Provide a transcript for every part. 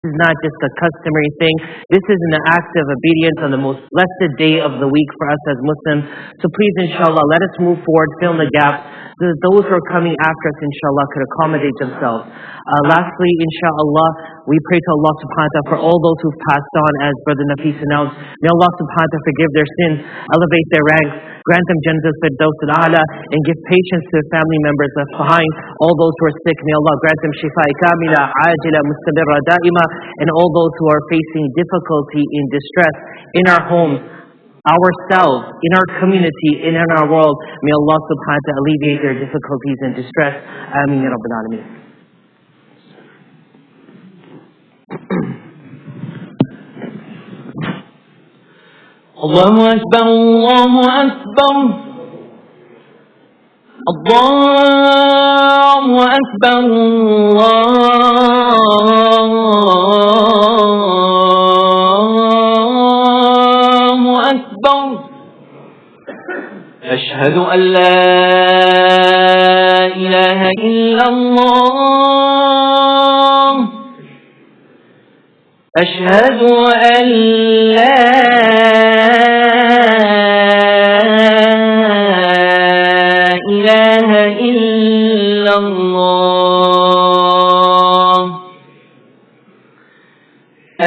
is not just a customary thing. This is an act of obedience on the most blessed day of the week for us as Muslims. So please, inshallah, let us move forward, fill in the gaps, so that those who are coming after us, inshallah, could accommodate themselves. Lastly, inshallah, we pray to Allah subhanahu wa ta'ala for all those who've passed on, as Brother Nafis announced. May Allah subhanahu wa ta'ala forgive their sins, elevate their ranks, grant them Jannah al-Firdaus al-A'la, and give patience to their family members left behind. All those who are sick, may Allah grant them shifa kamila, ajila, mustabirra, da'ima, and all those who are facing difficulty in distress in our homes, ourselves, in our community, in our world. May Allah subhanahu wa ta'ala alleviate their difficulties and distress. Ameen ya Rabbil Alameen. Allahu Akbar, Allahu Akbar, Allahu Akbar, Allahu Akbar. Ashhadu an la ilaha illallah. Ashhadu an la ilaha illallah.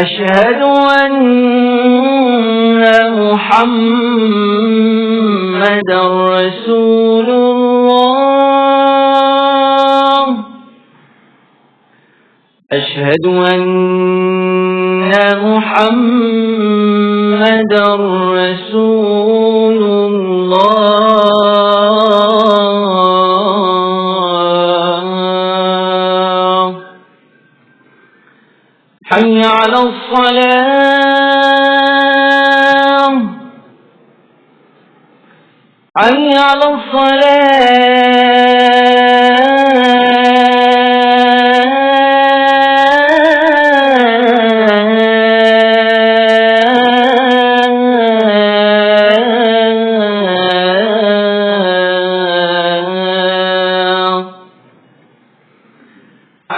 Ashhadu anna Muhammadar Rasulullah. Ashhadu anna Muhammadar Rasulullah. Hayya 'ala as-salah, hayya 'ala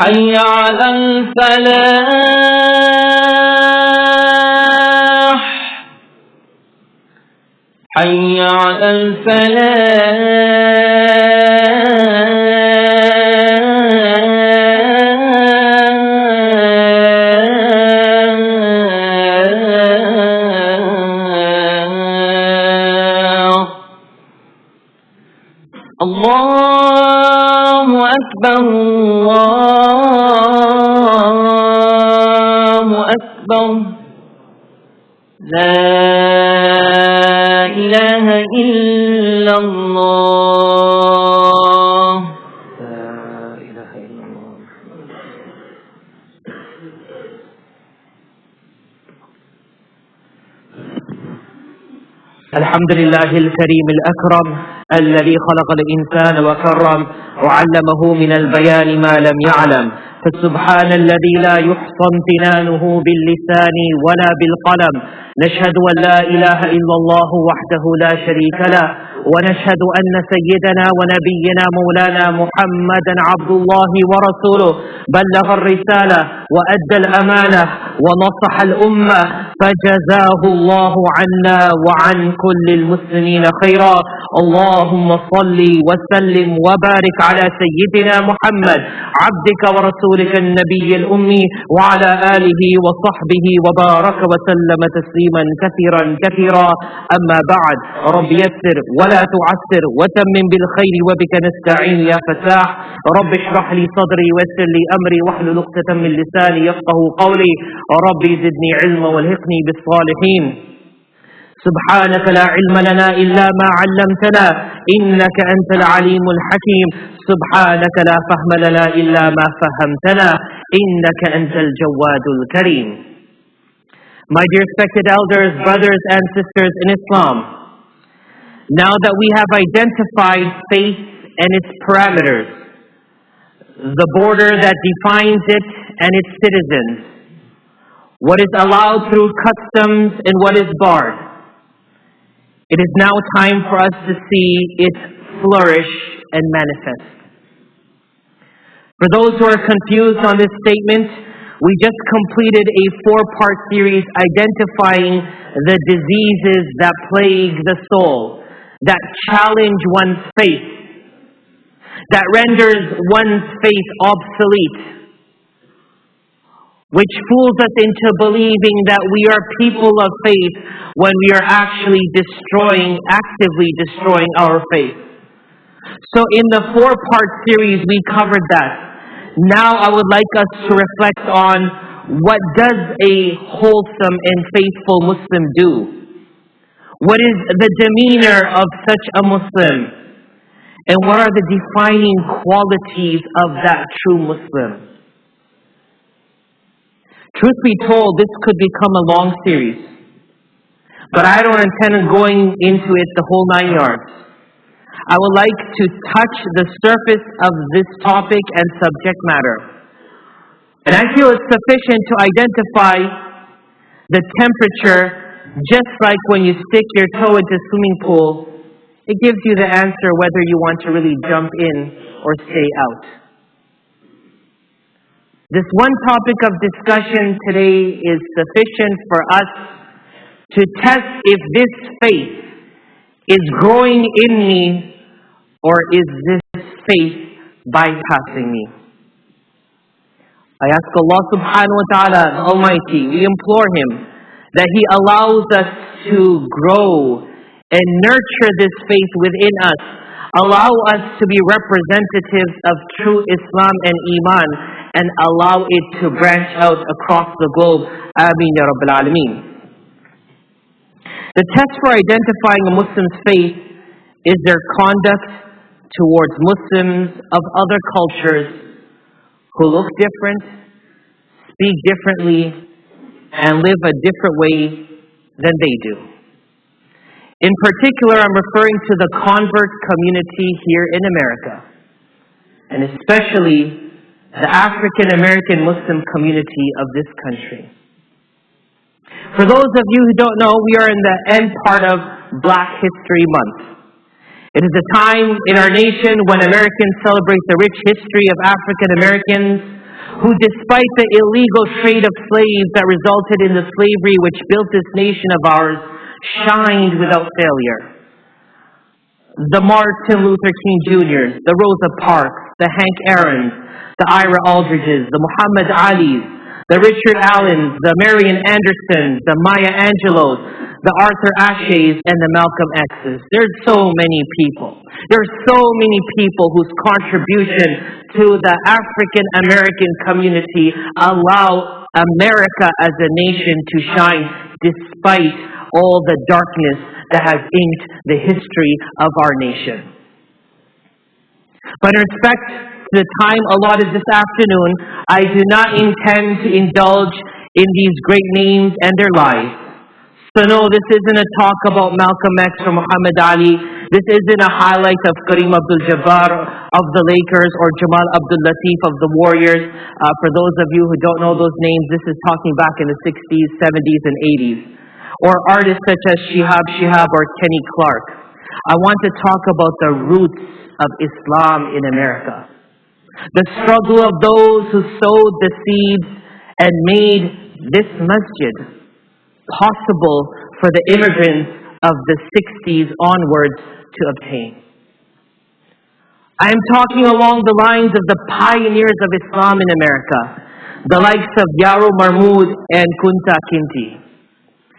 حي على الفلاح، حي على الفلاح. الله أكبر، الله أكبر، لا إله إلا الله، لا إله إلا الله. الحمد لله الكريم الأكرم الذي خلق الإنسان وكرم وعلمه من البيان ما لم يعلم. فسبحان الذي لا يحصى امتنانه باللسان ولا بالقلم. نشهد أن لا إله إلا الله وحده لا شريك له، ونشهد أن سيدنا ونبينا مولانا محمدا عبد الله ورسوله، بلغ الرسالة وأدى الأمانة ونصح الأمة، فجزاه الله عنا وعن كل المسلمين خيرا. اللهم صل وسلم وبارك على سيدنا محمد عبدك ورسولك النبي الأمي، وعلى آله وصحبه وبارك وسلم تسليما كثيرا كثيرا. أما بعد، رب يسر ولا تعسر وتمم بالخير وبك نستعين يا فتاح. رب اشرح لي صدري ويسر لي أمري واحلل عقدة من لساني يفقه قولي. ربي زدني علما والحقني بالصالحين. سبحانك لا علم لنا إلا ما علمتنا إنك أنت العليم الحكيم. سبحانك لا فهم لنا إلا ما فهمتنا إنك أنت الجواد الكريم. My dear respected elders, brothers and sisters in Islam, now that we have identified faith and its parameters, the border that defines it and its citizens, what is allowed through customs and what is barred, it is now time for us to see it flourish and manifest. For those who are confused on this statement, We just completed a 4-part series identifying the diseases that plague the soul, that challenge one's faith, that renders one's faith obsolete, which fools us into believing that we are people of faith when we are actually actively destroying our faith. So in the 4-part series, we covered that. Now I would like us to reflect on what does a wholesome and faithful Muslim do? What is the demeanor of such a Muslim? And what are the defining qualities of that true Muslim? Truth be told, this could become a long series. But I don't intend on going into it the whole 9 yards. I would like to touch the surface of this topic and subject matter. And I feel it's sufficient to identify the temperature, just like when you stick your toe into a swimming pool. It gives you the answer whether you want to really jump in or stay out. This one topic of discussion today is sufficient for us to test if this faith is growing in me or is this faith bypassing me. I ask Allah subhanahu wa ta'ala, the Almighty, we implore Him that He allows us to grow and nurture this faith within us. Allow us to be representatives of true Islam and Iman, and allow it to branch out across the globe. Ameen ya Rabbil Alameen. The test for identifying a Muslim's faith is their conduct towards Muslims of other cultures who look different, speak differently, and live a different way than they do. In particular, I'm referring to the convert community here in America, and especially the African American Muslim community of this country. For those of you who don't know, we are in the end part of Black History Month. It is a time in our nation when Americans celebrate the rich history of African Americans who, despite the illegal trade of slaves that resulted in the slavery which built this nation of ours, shined without failure. The Martin Luther King Jr.'s, the Rosa Parks, the Hank Aaron's, the Ira Aldridge's, the Muhammad Ali's, the Richard Allens, the Marian Andersons, the Maya Angelos, the Arthur Ashes, and the Malcolm X's. There's so many people. There's so many people whose contribution to the African American community allow America as a nation to shine despite all the darkness that has inked the history of our nation. But in respect to the time allotted this afternoon, I do not intend to indulge in these great names and their lives. So no, this isn't a talk about Malcolm X or Muhammad Ali. This isn't a highlight of Kareem Abdul-Jabbar of the Lakers or Jamal Abdul Latif of the Warriors. For those of you who don't know those names, this is talking back in the 60s, 70s, and 80s. Or artists such as Shihab or Kenny Clark. I want to talk about the roots of Islam in America. The struggle of those who sowed the seeds and made this masjid possible for the immigrants of the 60s onwards to obtain. I am talking along the lines of the pioneers of Islam in America, the likes of Yaro Mahmood and Kunta Kinte.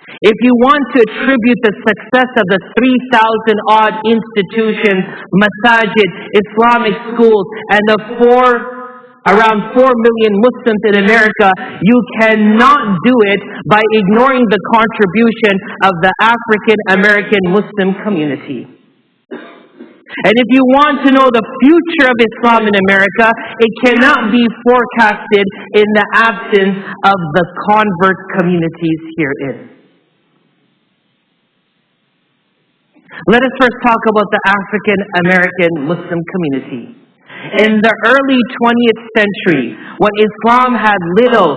If you want to attribute the success of the 3,000-odd institutions, masajid, Islamic schools, and the around 4 million Muslims in America, you cannot do it by ignoring the contribution of the African American Muslim community. And if you want to know the future of Islam in America, it cannot be forecasted in the absence of the convert communities herein. Let us first talk about the African American Muslim community. In the early 20th century, when Islam had little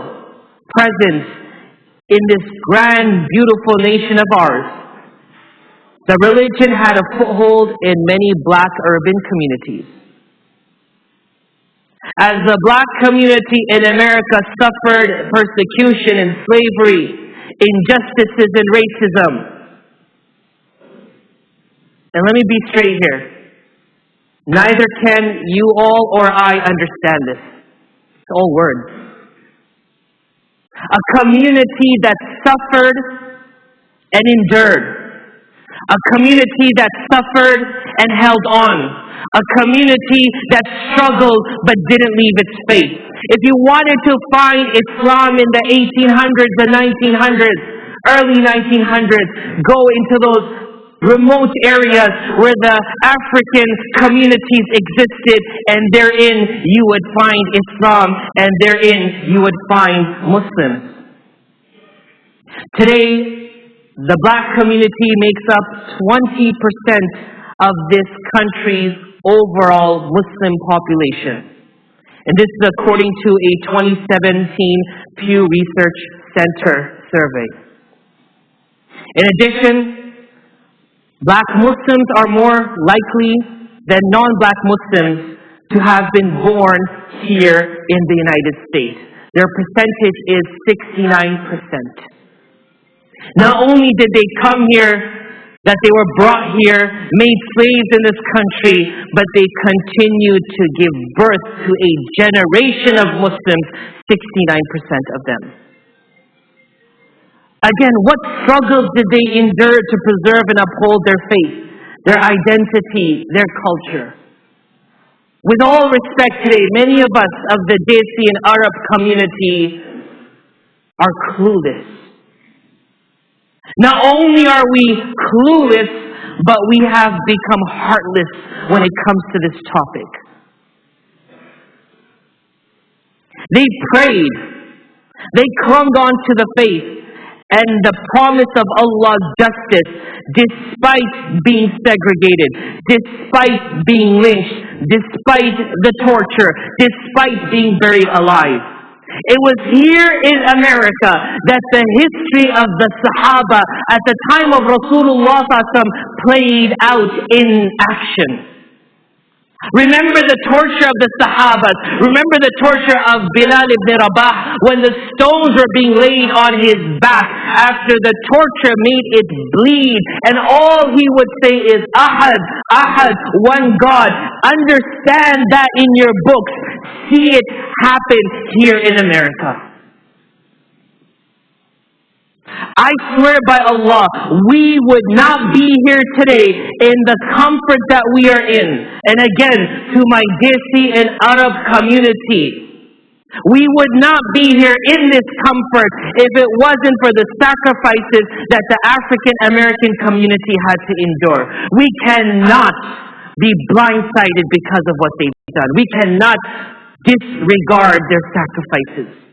presence in this grand, beautiful nation of ours, the religion had a foothold in many black urban communities. As the black community in America suffered persecution and slavery, injustices and racism. And let me be straight here. Neither can you all or I understand this. It's all words. A community that suffered and endured. A community that suffered and held on. A community that struggled but didn't leave its faith. If you wanted to find Islam in the 1800s, the 1900s, early 1900s, go into those remote areas where the African communities existed, and therein you would find Islam, and therein you would find Muslims. Today, the black community makes up 20% of this country's overall Muslim population. And this is according to a 2017 Pew Research Center survey. In addition, black Muslims are more likely than non-black Muslims to have been born here in the United States. Their percentage is 69%. Not only did they come here, that they were brought here, made slaves in this country, but they continued to give birth to a generation of Muslims, 69% of them. Again, what struggles did they endure to preserve and uphold their faith, their identity, their culture? With all respect today, many of us of the Desi and Arab community are clueless. Not only are we clueless, but we have become heartless when it comes to this topic. They prayed. They clung on to the faith and the promise of Allah's justice, despite being segregated, despite being lynched, despite the torture, despite being buried alive. It was here in America that the history of the Sahaba at the time of Rasulullah played out in action. Remember the torture of the Sahabas. Remember the torture of Bilal ibn Rabah when the stones were being laid on his back after the torture made it bleed. And all he would say is, Ahad, Ahad, one God. Understand that in your books. See it happen here in America. I swear by Allah, we would not be here today in the comfort that we are in. And again, to my Desi and Arab community, we would not be here in this comfort if it wasn't for the sacrifices that the African American community had to endure. We cannot be blindsided because of what they've done. We cannot disregard their sacrifices.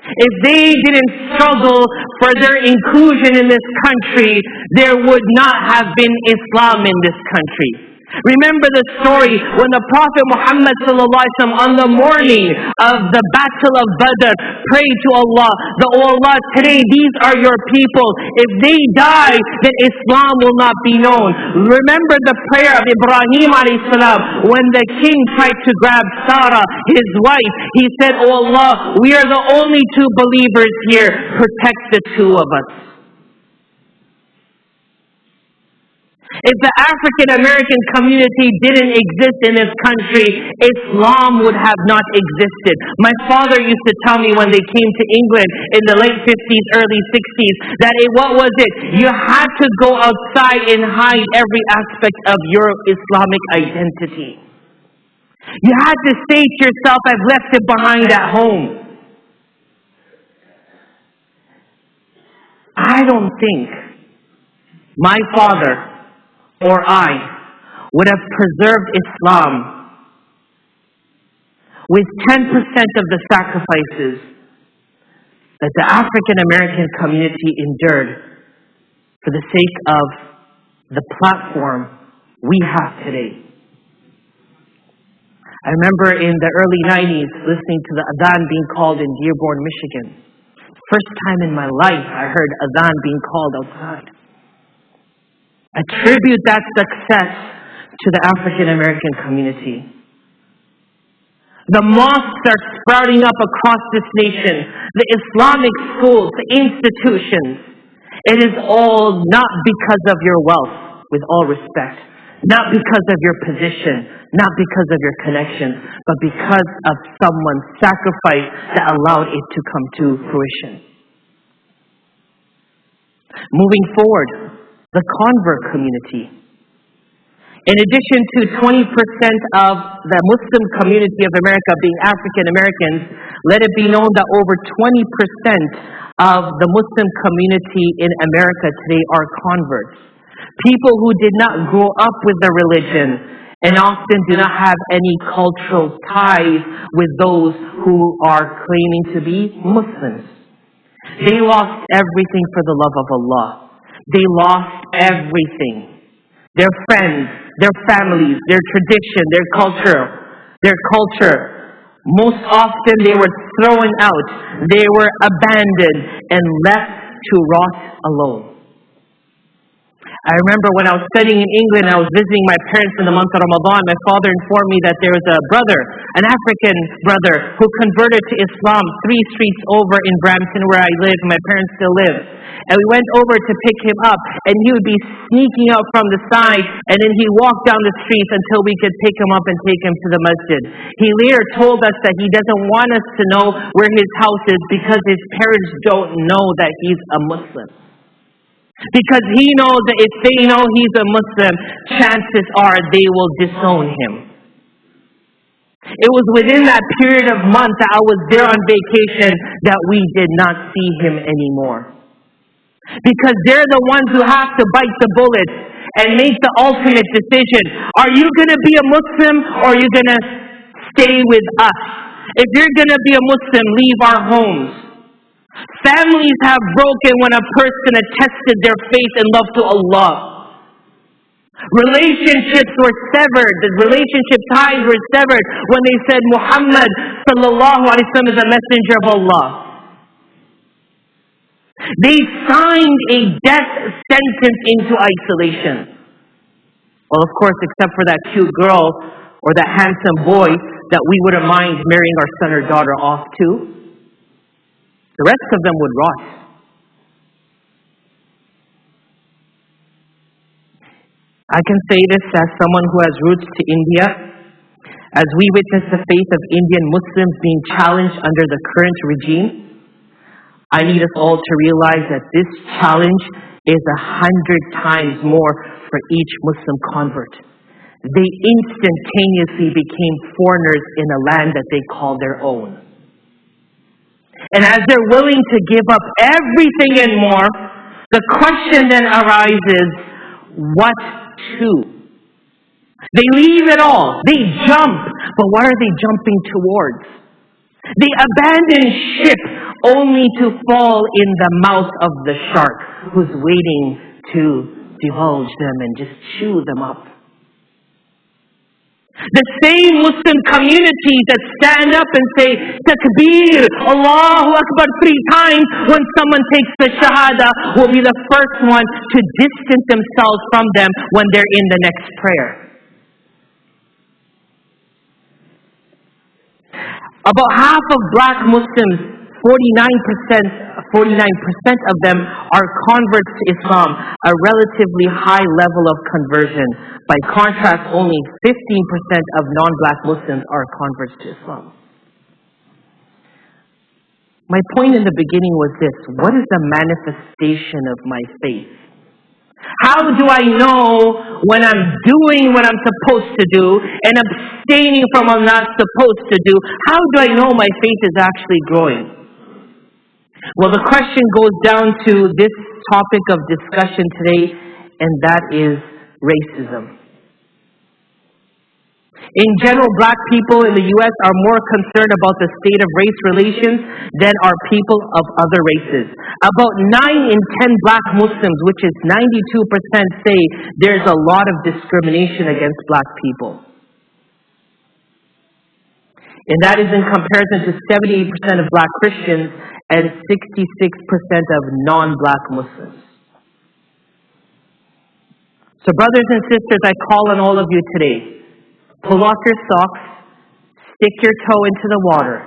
If they didn't struggle for their inclusion in this country, there would not have been Islam in this country. Remember the story when the Prophet Muhammad ﷺ on the morning of the Battle of Badr prayed to Allah, "Oh Allah, today these are your people. If they die, then Islam will not be known." Remember the prayer of Ibrahim ﷺ when the king tried to grab Sarah, his wife. He said, "Oh Allah, we are the only two believers here. Protect the two of us." If the African American community didn't exist in this country, Islam would have not existed. My father used to tell me when they came to England in the late 50s, early 60s, that what was it? You had to go outside and hide every aspect of your Islamic identity. You had to say to yourself, "I've left it behind at home." I don't think my father or I would have preserved Islam with 10% of the sacrifices that the African American community endured for the sake of the platform we have today. I remember in the early 90s listening to the adhan being called in Dearborn, Michigan. First time in my life I heard adhan being called outside. Attribute that success to the African American community. The mosques are sprouting up across this nation. The Islamic schools, the institutions. It is all not because of your wealth, with all respect. Not because of your position, not because of your connections, but because of someone's sacrifice that allowed it to come to fruition. Moving forward, the convert community. In addition to 20% of the Muslim community of America being African Americans, let it be known that over 20% of the Muslim community in America today are converts. People who did not grow up with the religion and often do not have any cultural ties with those who are claiming to be Muslims. They lost everything for the love of Allah. They lost everything. Their friends, their families, their tradition, their culture. Most often they were thrown out. They were abandoned and left to rot alone. I remember when I was studying in England, I was visiting my parents in the month of Ramadan. My father informed me that there was a brother, an African brother, who converted to Islam 3 streets over in Brampton where I live, and my parents still live. And we went over to pick him up, and he would be sneaking out from the side, and then he walked down the streets until we could pick him up and take him to the masjid. He later told us that he doesn't want us to know where his house is because his parents don't know that he's a Muslim. Because he knows that if they know he's a Muslim, chances are they will disown him. It was within that period of months that I was there on vacation that we did not see him anymore. Because they're the ones who have to bite the bullet and make the ultimate decision. Are you going to be a Muslim or are you going to stay with us? If you're going to be a Muslim, leave our homes. Families have broken when a person attested their faith and love to Allah. Relationships were severed. The relationship ties were severed when they said Muhammad sallallahu alaihi wasallam is a messenger of Allah. They signed a death sentence into isolation. Well, of course, except for that cute girl or that handsome boy that we wouldn't mind marrying our son or daughter off to. The rest of them would rot. I can say this as someone who has roots to India. As we witness the faith of Indian Muslims being challenged under the current regime, I need us all to realize that this challenge is 100 times more for each Muslim convert. They instantaneously became foreigners in a land that they call their own. And as they're willing to give up everything and more, the question then arises, what to? They leave it all. They jump. But what are they jumping towards? They abandon ship only to fall in the mouth of the shark who's waiting to divulge them and just chew them up. The same Muslim communities that stand up and say, Takbir, Allahu Akbar 3 times when someone takes the Shahada will be the first one to distance themselves from them when they're in the next prayer. About half of black Muslims, 49% of them are converts to Islam, a relatively high level of conversion. By contrast, only 15% of non-black Muslims are converts to Islam. My point in the beginning was this: what is the manifestation of my faith? How do I know when I'm doing what I'm supposed to do and abstaining from what I'm not supposed to do? How do I know my faith is actually growing? Well, the question goes down to this topic of discussion today, and that is racism. In general, black people in the U.S. are more concerned about the state of race relations than are people of other races. About 9 in 10 black Muslims, which is 92%, say there's a lot of discrimination against black people. And that is in comparison to 78% of black Christians and 66% of non-black Muslims. So brothers and sisters, I call on all of you today. Pull off your socks, stick your toe into the water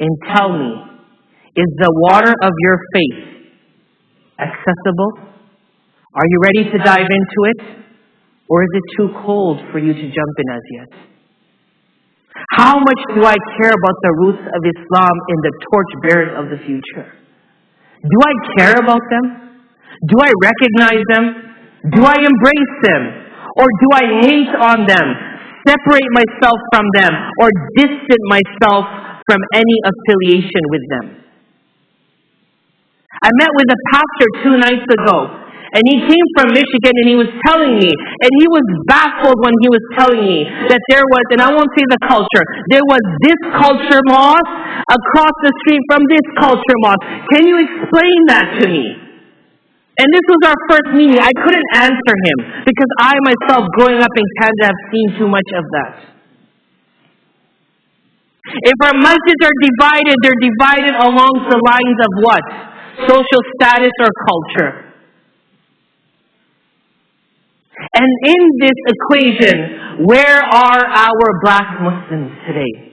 and tell me, is the water of your faith accessible? Are you ready to dive into it? Or is it too cold for you to jump in as yet? How much do I care about the roots of Islam in the torchbearers of the future? Do I care about them? Do I recognize them? Do I embrace them? Or do I hate on them, separate myself from them, or distance myself from any affiliation with them? I met with a pastor 2 nights ago, and he came from Michigan, and he was telling me, and he was baffled when he was telling me that there was, and I won't say the culture, there was this culture mosque across the street from this culture mosque. Can you explain that to me? And this was our first meeting. I couldn't answer him because I myself, growing up in Canada, have seen too much of that. If our masjids are divided, they're divided along the lines of what? Social status or culture. And in this equation, where are our black Muslims today?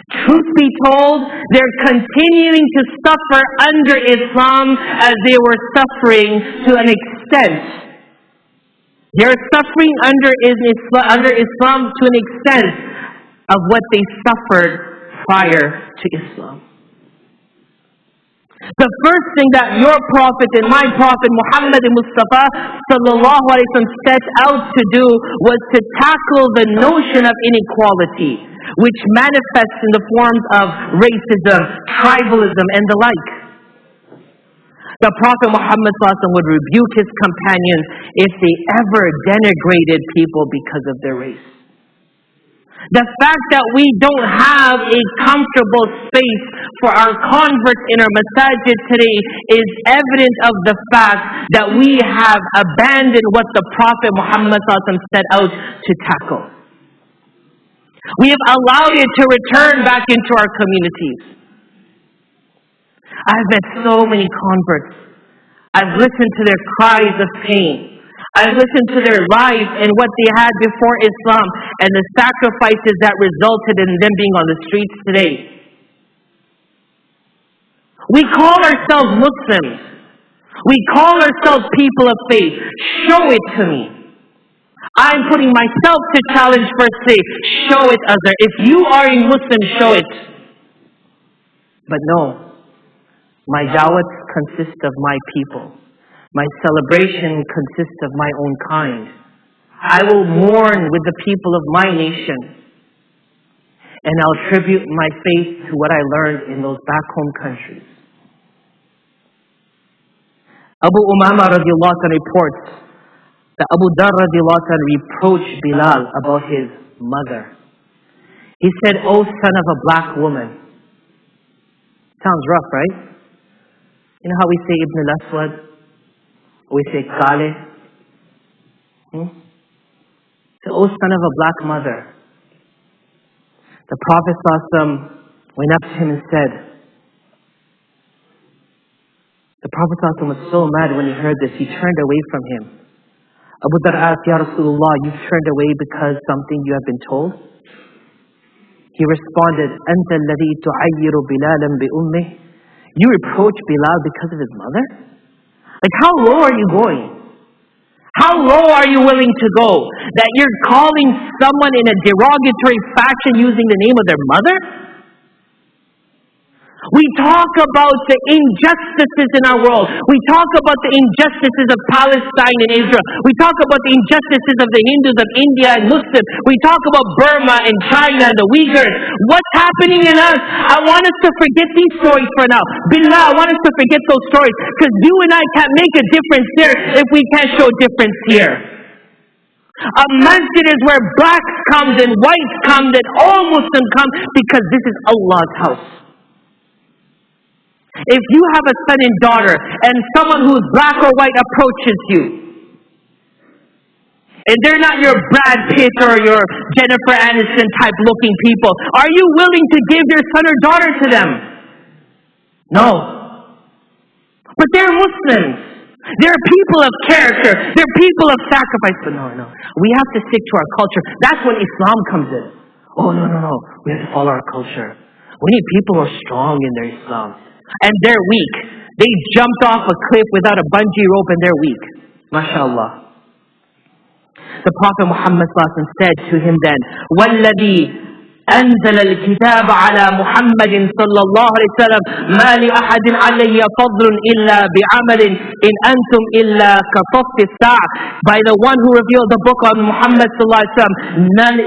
Truth be told, they're continuing to suffer under Islam as they were suffering to an extent. They're suffering under Islam to an extent of what they suffered prior to Islam. The first thing that your Prophet and my Prophet Muhammad Mustafa sallallahu alaihi wasallam set out to do was to tackle the notion of inequality, which manifests in the forms of racism, tribalism, and the like. The Prophet Muhammad sallallahu alaihi wasallam would rebuke his companions if they ever denigrated people because of their race. The fact that we don't have a comfortable space for our converts in our masajid today is evidence of the fact that we have abandoned what the Prophet Muhammad set out to tackle. We have allowed it to return back into our communities. I've met so many converts. I've listened to their cries of pain. I've listened to their lives and what they had before Islam and the sacrifices that resulted in them being on the streets today. We call ourselves Muslims. We call ourselves people of faith. Show it to me. I'm putting myself to challenge first today. Show it, Azhar. If you are a Muslim, show it. But no. My da'wat consists of my people. My celebration consists of my own kind. I will mourn with the people of my nation. And I'll tribute my faith to what I learned in those back home countries. Abu Umama radiallahu anhu reports that Abu Dar radiallahu anhu reproached Bilal about his mother. He said, "O son of a black woman." Sounds rough, right? You know how we say Ibn al-Aswad? We say Kale. So, "O son of a black mother." The Prophet ﷺ went up to him and said, the Prophet ﷺ was so mad when he heard this, he turned away from him. Abu Dhar asked, "Ya Rasulullah, you've turned away because something you have been told?" He responded, "Anta alladhi tu'ayyiru Bilalan bi ummih." You reproach Bilal because of his mother? Like, how low are you going? How low are you willing to go? That you're calling someone in a derogatory fashion using the name of their mother? We talk about the injustices in our world. We talk about the injustices of Palestine and Israel. We talk about the injustices of the Hindus of India and Muslims. We talk about Burma and China and the Uyghurs. What's happening in us? I want us to forget these stories for now. Billah, I want us to forget those stories. Because you and I can't make a difference there if we can't show difference here. A masjid is where blacks come and whites come and all Muslims come because this is Allah's house. If you have a son and daughter and someone who's black or white approaches you, and they're not your Brad Pitt or your Jennifer Aniston type looking people, are you willing to give your son or daughter to them? No. But they're Muslims. They're people of character. They're people of sacrifice. But no. We have to stick to our culture. That's when Islam comes in. Oh, no. We have to follow our culture. We need people who are strong in their Islam. And they're weak. They jumped off a cliff without a bungee rope and they're weak. MashaAllah. The Prophet Muhammad said to him then, وَالَّذِي أنزل الكتاب على محمد صلى الله عليه وسلم ما لأحد علي فضل إلا بعمل إن أنتم إلا كصف الساعة. By the one who revealed the book on Muhammad صلى الله عليه وسلم, none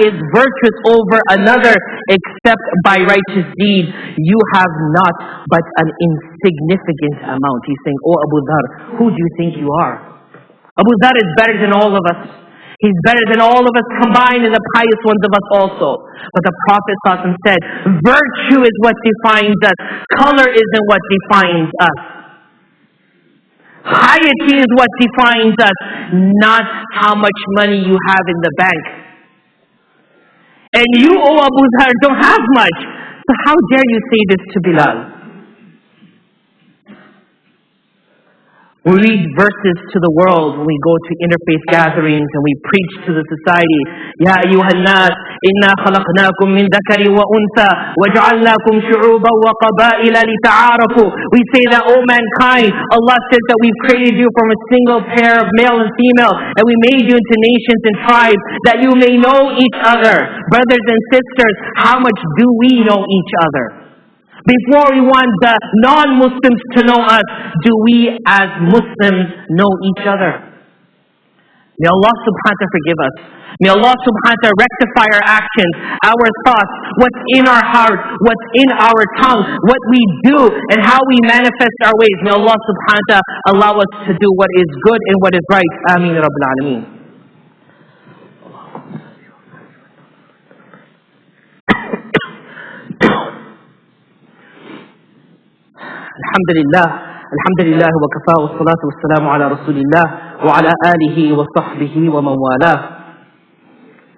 is virtuous over another except by righteous deeds. You have not but an insignificant amount. He's saying, oh Abu Dhar, who do you think you are? Abu Dhar is better than all of us. He's better than all of us combined and the pious ones of us also. But the Prophet ﷺ said, virtue is what defines us. Color isn't what defines us. Piety is what defines us, not how much money you have in the bank. And you, O Abu Dhar, don't have much. So how dare you say this to Bilal? We read verses to the world when we go to interfaith gatherings and we preach to the society. Ya ayyuhan nas, inna khalaqnakum min dhakarin wa untha waj'alnakum shu'uban wa qaba'ila lita'arafu. We say that, O mankind, Allah says that we've created you from a single pair of male and female, and we made you into nations and tribes that you may know each other. Brothers and sisters, how much do we know each other? Before we want the non-Muslims to know us, do we as Muslims know each other? May Allah subhanahu wa ta'ala forgive us. May Allah subhanahu wa ta'ala rectify our actions, our thoughts, what's in our heart, what's in our tongue, what we do, and how we manifest our ways. May Allah subhanahu wa ta'ala allow us to do what is good and what is right. Ameen Rabbil Alameen. Alhamdulillah wa kafa wa salatu wa salamu ala rasulillah wa ala alihi wa sahbihi wa man walah.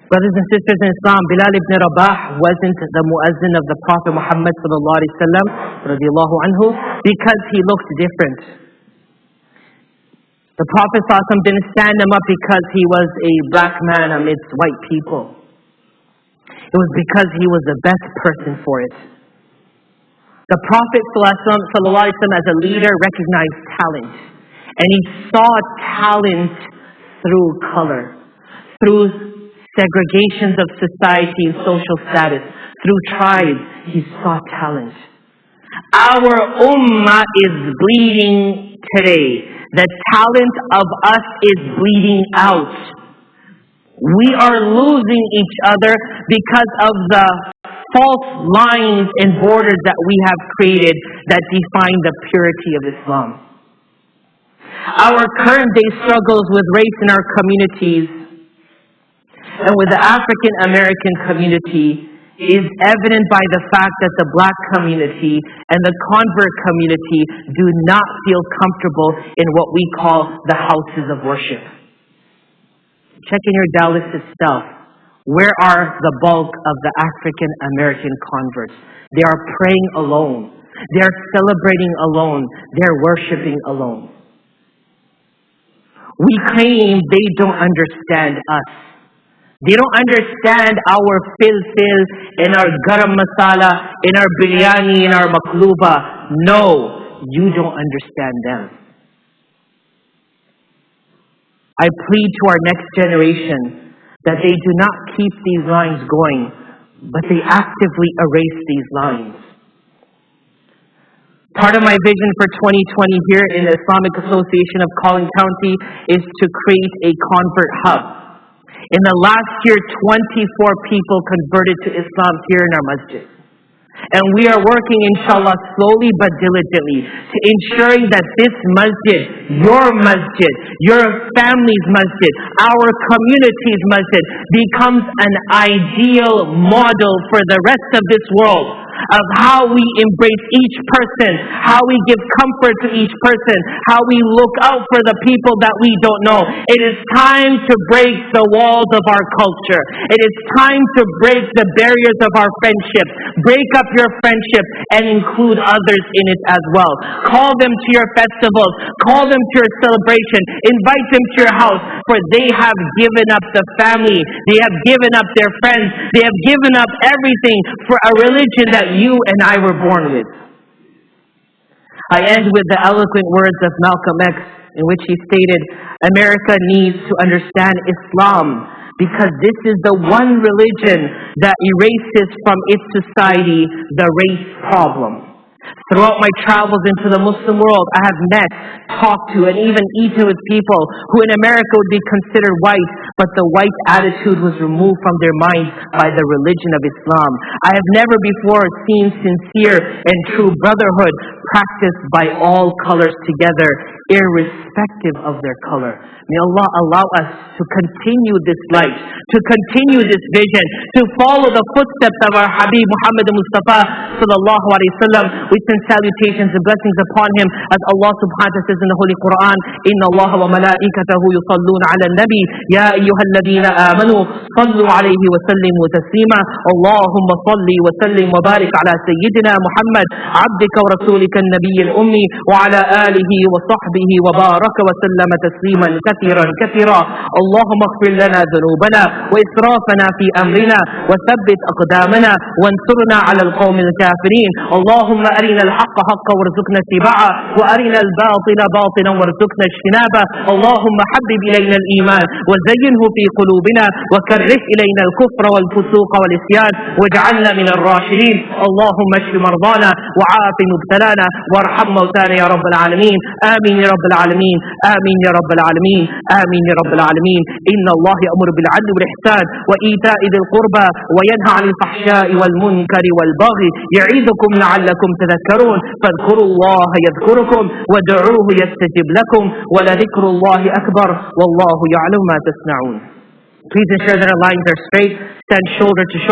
Brothers and sisters in Islam, Bilal ibn Rabah wasn't the muazzin of the Prophet Muhammad sallallahu alaihi wasallam radiyallahu anhu because he looked different. The Prophet didn't stand him up because he was a black man amidst white people. It was because he was the best person for it. The Prophet ﷺ as a leader recognized talent. And he saw talent through color, through segregations of society and social status, through tribes. He saw talent. Our ummah is bleeding today. The talent of us is bleeding out. We are losing each other because of the false lines and borders that we have created that define the purity of Islam. Our current day struggles with race in our communities and with the African American community is evident by the fact that the black community and the convert community do not feel comfortable in what we call the houses of worship. Check in your dialysis stuff. Where are the bulk of the African American converts? They are praying alone. They are celebrating alone. They are worshiping alone. We claim they don't understand us. They don't understand our fil and our garam masala, and our biryani and our makluba. No, you don't understand them. I plead to our next generation that they do not keep these lines going, but they actively erase these lines. Part of my vision for 2020 here in the Islamic Association of Collin County is to create a convert hub. In the last year, 24 people converted to Islam here in our masjid. And we are working, inshallah, slowly but diligently to ensuring that this masjid, your family's masjid, our community's masjid becomes an ideal model for the rest of this world. of how we embrace each person, how we give comfort to each person, how we look out for the people that we don't know. It is time to break the walls of our culture. It is time to break the barriers of our friendship. Break up your friendship and include others in it as well. Call them to your festivals. Call them to your celebration. Invite them to your house, for they have given up the family. They have given up their friends. They have given up everything for a religion that you and I were born with. I end with the eloquent words of Malcolm X, in which he stated, America needs to understand Islam, because this is the one religion that erases from its society the race problem. Throughout my travels into the Muslim world, I have met, talked to, and even eaten with people who in America would be considered white, but the white attitude was removed from their minds by the religion of Islam. I have never before seen sincere and true brotherhood practiced by all colors together, irrespective of their color. May Allah allow us to continue this light, to continue this vision, to follow the footsteps of our Habib Muhammad Mustafa sallallahu alaihi wasallam. We send salutations and blessings upon him, as Allah subhanahu wa ta'ala says in the Holy Quran, Inna Allah wa malaikatahu yusalluna ala nabi, ya ayyuhalladhina amanu, sallu alayhi wa sallimu taslima. Allahumma salli wa sallim wa barik ala sayyidina Muhammad, abdika wa rasulika an-nabiy al-ummi, wa ala alihi wa sahbihi wa baraka wa sallama tasliman كثيرا كثيرا. اللهم اغفر لنا ذنوبنا وإسرافنا في أمرنا وثبت أقدامنا وانصرنا على القوم الكافرين. اللهم أرنا الحق حقا وارزقنا اتباعه وأرنا الباطل باطلا وارزقنا اجتنابه. اللهم حبب إلينا الإيمان وزينه في قلوبنا وكره إلينا الكفر والفسوق والعصيان واجعلنا من الراشدين. اللهم اشف مرضانا وعاف مبتلانا وارحم موتانا يا رب العالمين. آمين يا رب العالمين. آمين يا رب العالمين. آمين يا رب العالمين. إن الله يأمر بالعدل والإحسان وإيتاء ذي القربى وينهى عن الفحشاء والمنكر والبغي يعظكم لعلكم تذكرون. فاذكروا الله يذكركم وادعوه يستجب لكم ولذكر الله أكبر والله يعلم ما تصنعون. Please ensure that our lines are straight, stand shoulder to shoulder.